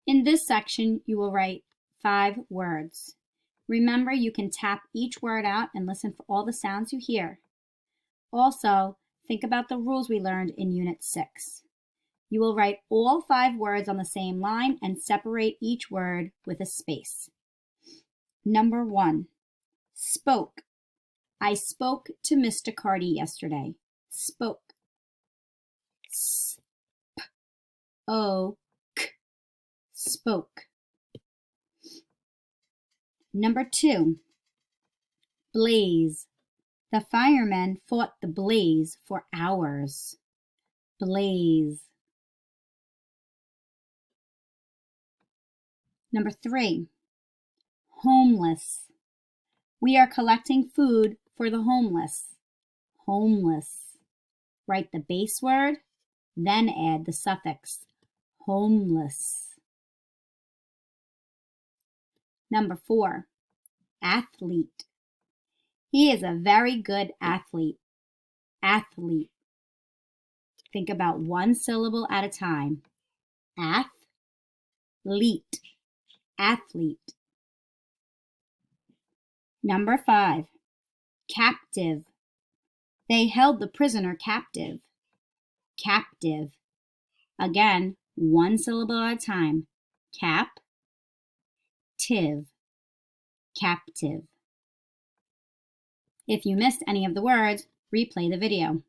In this section, you will write 5 words. Remember, you can tap each word out and listen for all the sounds you hear. Also, think about the rules we learned in Unit 6. You will write all 5 words on the same line and separate each word with a space. Number 1, spoke. I spoke to Mr. Carty yesterday. Spoke. S-p-o-k. Spoke. Number 2, blaze. The firemen fought the blaze for hours. Blaze. Number 3, homeless. We are collecting food for the homeless. Homeless. Write the base word, then add the suffix, homeless. Number 4, athlete. He is a very good athlete. Athlete. Think about one syllable at a time. Athlete. Athlete. Number 5, captive. They held the prisoner captive. Captive. Again, one syllable at a time. Cap-tive. Captive. If you missed any of the words, replay the video.